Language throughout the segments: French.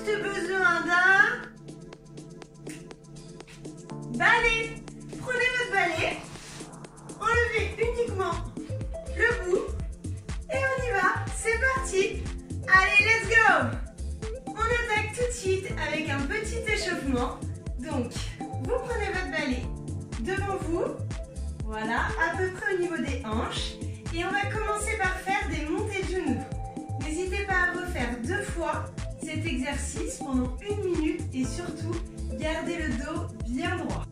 juste besoin d'un balai. Prenez votre balai, enlevez uniquement le bout et on y va. C'est parti. Allez, let's go. On attaque tout de suite avec un petit échauffement. Donc, vous prenez votre balai devant vous, voilà, à peu près au niveau des hanches. Et on va commencer par faire des montées de genoux. N'hésitez pas à refaire 2 fois cet exercice pendant 1 minute et surtout, gardez le dos bien droit.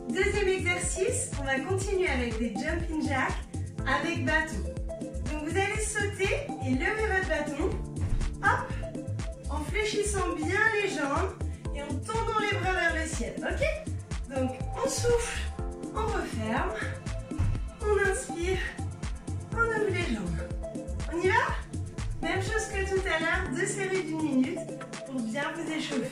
Deuxième exercice, on va continuer avec des jumping jacks avec bâton. Donc vous allez sauter et lever votre bâton, hop, en fléchissant bien les jambes et en tendant les bras vers le ciel, ok? Donc on souffle, on referme, on inspire, on ouvre les jambes. On y va? Même chose que tout à l'heure, 2 séries d'1 minute pour bien vous échauffer.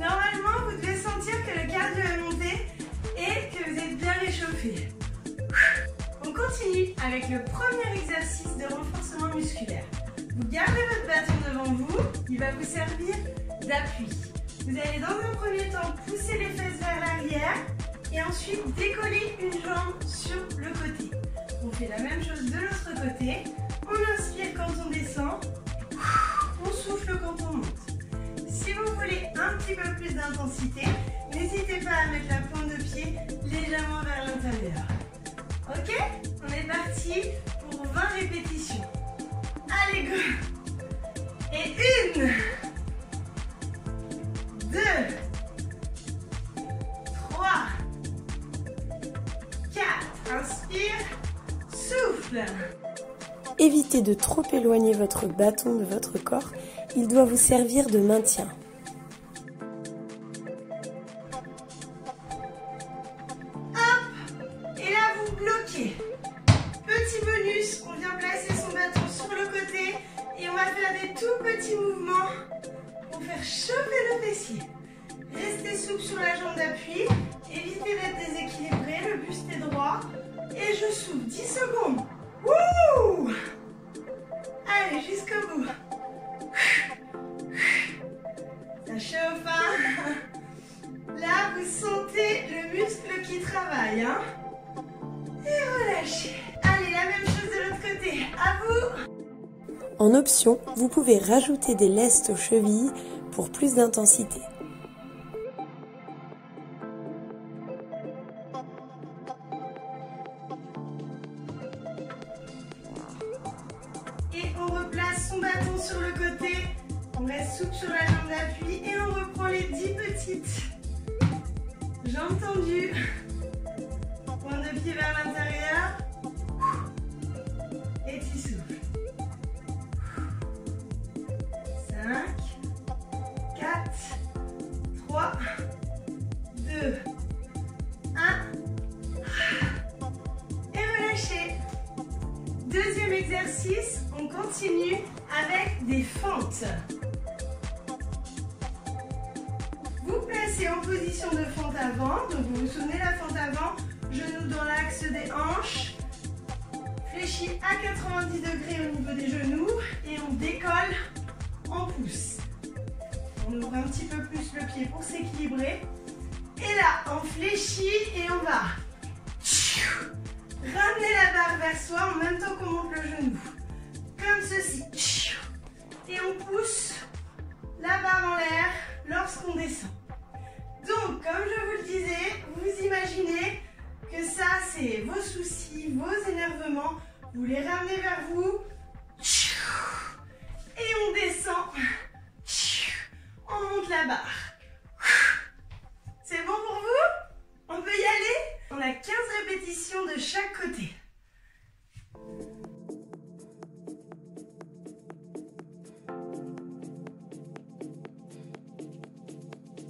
Normalement, vous devez sentir que le cardio est monté et que vous êtes bien réchauffé. On continue avec le premier exercice de renforcement musculaire. Vous gardez votre bâton devant vous, il va vous servir d'appui. Vous allez dans un premier temps pousser les fesses vers l'arrière et ensuite décoller une jambe sur le côté. On fait la même chose de l'autre côté. On inspire quand on descend, on souffle quand on monte. Si vous voulez un petit peu plus d'intensité, n'hésitez pas à mettre la pointe de pied légèrement vers l'intérieur. Ok? On est parti pour 20 répétitions. Allez, go! Et 1, 2, 3, 4. Inspire, souffle. Évitez de trop éloigner votre bâton de votre corps, il doit vous servir de maintien. Hop! Et là, vous bloquez. Petit bonus, on vient placer son bâton sur le côté et on va faire des tout petits mouvements pour faire chauffer le fessier. Restez souple sur la jambe d'appui, évitez d'être déséquilibré, le buste est droit. Et je souffle 10 secondes. Wouh! Allez, jusqu'au bout. Ça chauffe, hein? Là, vous sentez le muscle qui travaille, hein? Et relâchez. Allez, la même chose de l'autre côté. À vous. En option, vous pouvez rajouter des lestes aux chevilles pour plus d'intensité. Et on replace son bâton sur le côté. On reste souple sur la jambe d'appui et on reprend les 10 petites jambes tendues. Pointe de pied vers l'intérieur. Et tu souffles. 5, 4, 3, 2, 1. Et relâchez. Deuxième exercice, on continue avec des fentes. Vous placez en position de fente avant, donc vous vous souvenez la fente avant, genoux dans l'axe des hanches, fléchi à 90 degrés au niveau des genoux et on décolle, on pousse. On ouvre un petit peu plus le pied pour s'équilibrer. Et là, on fléchit et on va ramener la barre vers soi en même temps qu'on monte le genou. Comme ceci. Et on pousse la barre en l'air lorsqu'on descend. Donc, comme je vous le disais, vous imaginez que ça, c'est vos soucis, vos énervements. Vous les ramenez vers vous. Et on descend. On monte la barre. C'est bon pour vous? On peut y aller? On a 15 répétitions de chaque côté.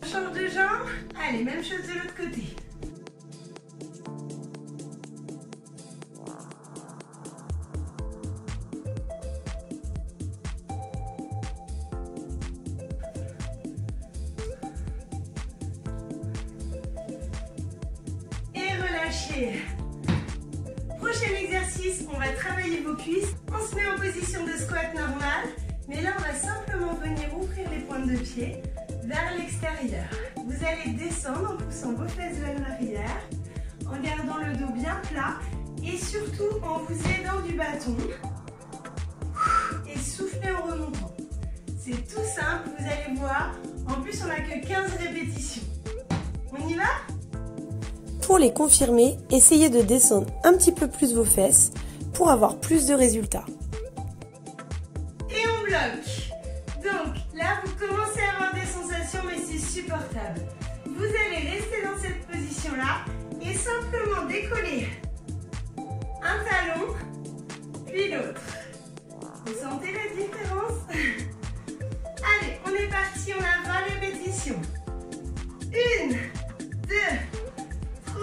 On change de jambe. Allez, même chose de l'autre côté. « 1, relâchez. Prochain exercice, on va travailler vos cuisses. On se met en position de squat normal, mais là on va simplement venir ouvrir les pointes de pied vers l'extérieur. Vous allez descendre en poussant vos fesses vers l'arrière, en gardant le dos bien plat et surtout en vous aidant du bâton. Et soufflez en remontant. C'est tout simple, vous allez voir. En plus, on n'a que 15 répétitions. On y va? Pour les confirmer, essayez de descendre un petit peu plus vos fesses pour avoir plus de résultats. Et on bloque. Donc là, vous commencez à avoir des sensations, mais c'est supportable. Vous allez rester dans cette position-là et simplement décoller un talon, puis l'autre. Vous sentez la différence? Allez, on est parti, on a 20 répétitions. 1, 2, 3.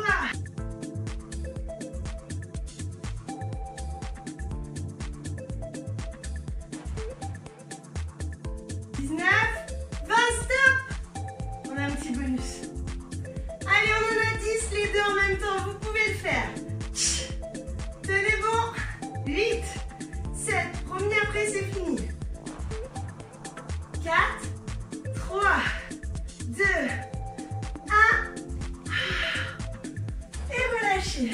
19, 20, stop. On a un petit bonus. Allez, on en a 10, les deux en même temps, vous pouvez le faire. Tenez bon. 8, 7, revenez après, c'est fini. 4, 3, 2, 1. Et relâchez.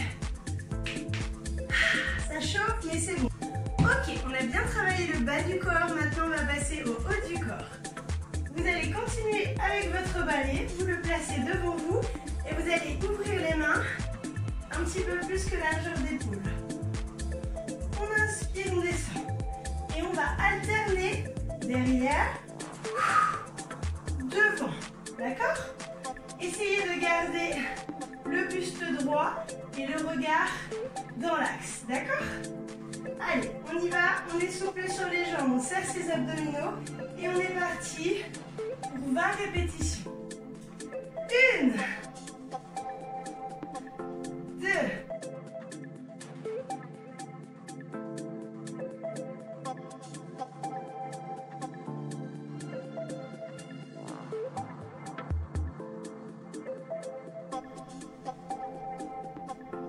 Ça chauffe, mais c'est bon. Ok, on a bien travaillé le bas du corps. Maintenant, on va passer au haut du corps. Vous allez continuer avec votre balai. Vous le placez devant vous. Et vous allez ouvrir les mains un petit peu plus que la largeur d'épaule. On inspire, on descend. Et on va alterner derrière, devant. D'accord? Essayez de garder le buste droit et le regard dans l'axe. D'accord? Allez, on y va. On est souple sur les jambes. On serre ses abdominaux. Et on est parti pour 20 répétitions. 1, 2,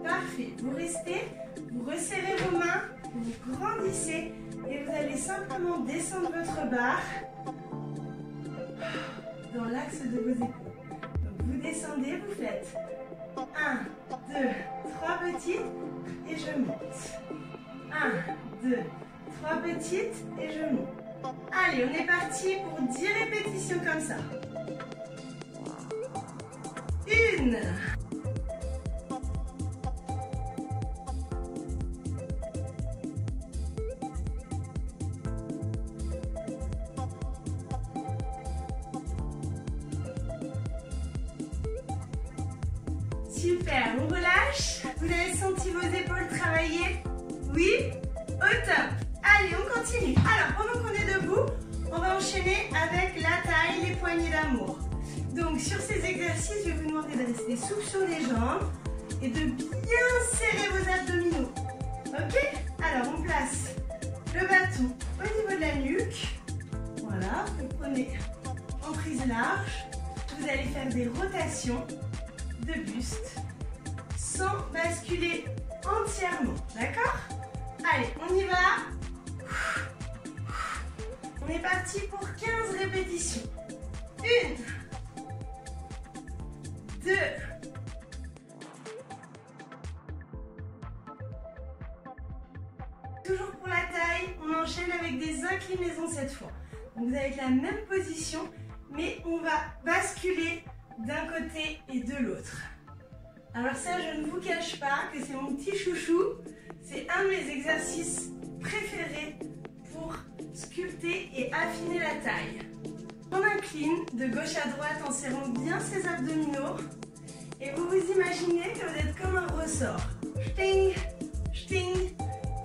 'Parfait. Vous restez, vous resserrez vos mains, vous grandissez et vous allez simplement descendre votre barre dans l'axe de vos épaules. Donc vous descendez, vous faites 1, 2, 3 petites et je monte. 1, 2, 3 petites et je monte. Allez, on est parti pour 10 répétitions comme ça. 1. 'Super, on relâche. Vous avez senti vos épaules travailler? Oui? Au top. Allez, on continue. Alors, pendant qu'on est debout, on va enchaîner avec la taille, les poignées d'amour. Donc, sur ces exercices, je vais vous demander de rester souple sur les jambes et de bien serrer vos abdominaux. Ok? Alors, on place le bâton au niveau de la nuque. Voilà, vous prenez en prise large. Vous allez faire des rotations de buste sans basculer entièrement, d'accord? Allez, on y va. On est parti pour 15 répétitions. 1, 2, 'Toujours pour la taille, on enchaîne avec des inclinaisons cette fois. Donc vous avez la même position, mais on va basculer d'un côté et de l'autre. Alors ça, je ne vous cache pas que c'est mon petit chouchou. C'est un de mes exercices préférés pour sculpter et affiner la taille. On incline de gauche à droite en serrant bien ses abdominaux. Et vous vous imaginez que vous êtes comme un ressort. Ch'ting, ch'ting,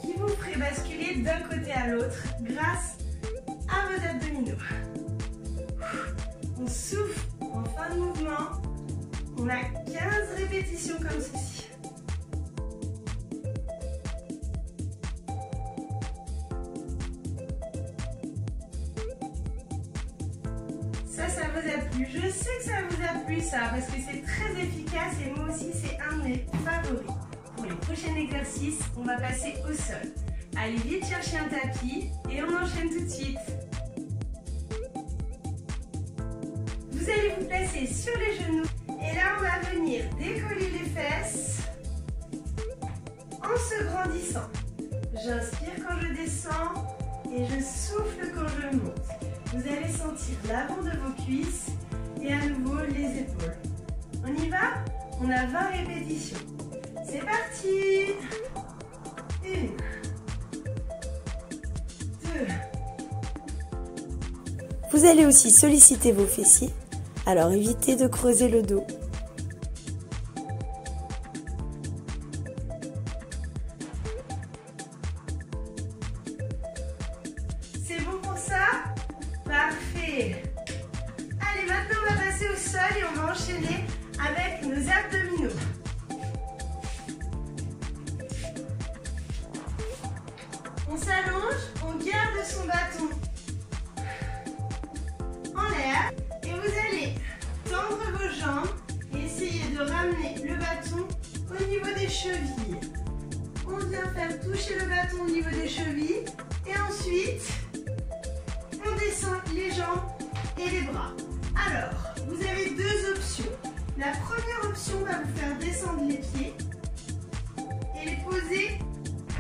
qui vous ferait basculer d'un côté à l'autre grâce à vos abdominaux. On souffle en fin de mouvement. On a 15 répétitions comme ceci. Ça vous a plu. Je sais que ça vous a plu ça, parce que c'est très efficace et moi aussi c'est un de mes favoris. Pour les prochains exercices, on va passer au sol. Allez vite chercher un tapis et on enchaîne tout de suite. Vous allez vous placer sur les genoux et là on va venir décoller les fesses en se grandissant. J'inspire quand je descends et je souffle quand je monte. Vous allez sentir l'avant de vos cuisses et à nouveau les épaules. On y va? On a 20 répétitions. C'est parti! 1, 2. Vous allez aussi solliciter vos fessiers, alors évitez de creuser le dos. C'est bon pour ça? Parfait! Allez, maintenant on va passer au sol et on va enchaîner avec nos abdominaux. On s'allonge, on garde son bâton en l'air et vous allez tendre vos jambes et essayer de ramener le bâton au niveau des chevilles. On vient faire toucher le bâton au niveau des chevilles et ensuite on descend les jambes et les bras. Alors, vous avez deux options. La première option va vous faire descendre les pieds et les poser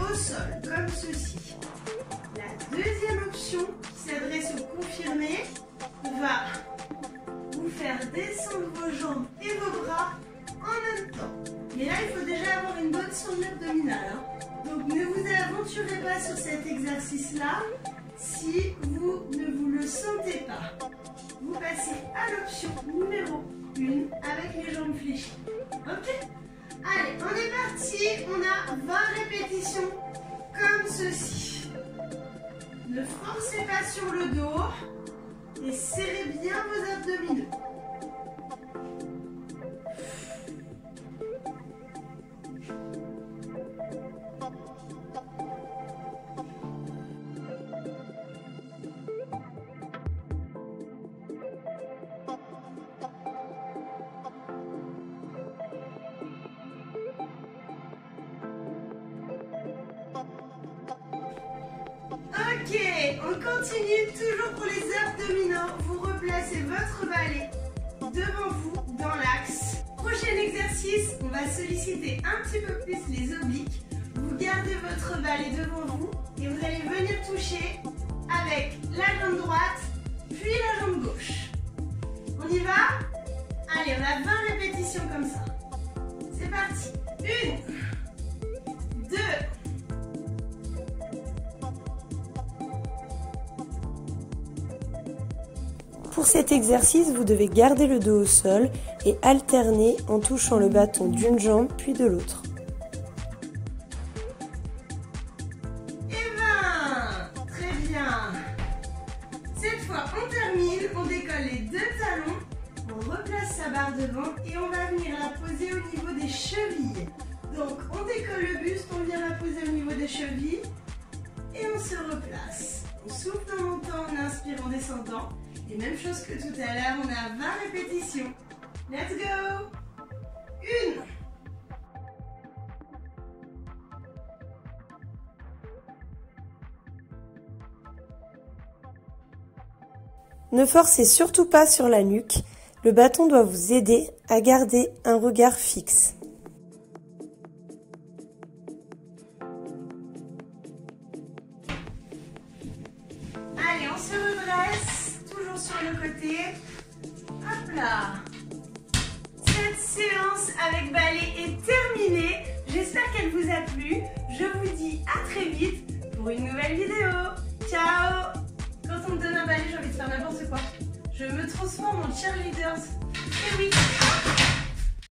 au sol, comme ceci. La deuxième option, qui s'adresse aux confirmés, va vous faire descendre vos jambes et vos bras en même temps. Mais là, il faut déjà avoir une bonne sonde abdominale. Donc, ne vous aventurez pas sur cet exercice-là si vous ne vous le sentez pas. Vous passez à l'option numéro 1 avec les jambes fléchies. Ok? Allez, on est parti. On a 20 répétitions comme ceci. Ne forcez pas sur le dos et serrez bien vos abdominaux. Ok, on continue toujours pour les abdominaux. Vous replacez votre balai devant vous dans l'axe. Prochain exercice, on va solliciter un petit peu plus les obliques. Vous gardez votre balai devant vous et vous allez venir toucher avec la jambe droite puis la jambe gauche. On y va? Allez, on a 20 répétitions comme ça. C'est parti. 1, 2. Pour cet exercice, vous devez garder le dos au sol et alterner en touchant le bâton d'une jambe puis de l'autre. Et 20! Très bien! Cette fois, on termine, on décolle les deux talons, on replace sa barre devant et on va venir la poser au niveau des chevilles. Donc, on décolle le buste, on vient la poser au niveau des chevilles et on se replace. On souffle en montant, on inspire en descendant. Et même chose que tout à l'heure, on a 20 répétitions. Let's go! 1. Ne forcez surtout pas sur la nuque. Le bâton doit vous aider à garder un regard fixe. Allez, on se redresse, toujours sur le côté. Hop là. Cette séance avec balai est terminée. J'espère qu'elle vous a plu. Je vous dis à très vite pour une nouvelle vidéo. Ciao! Quand on me donne un balai, j'ai envie de faire n'importe quoi. Je me transforme en cheerleader. Eh oui!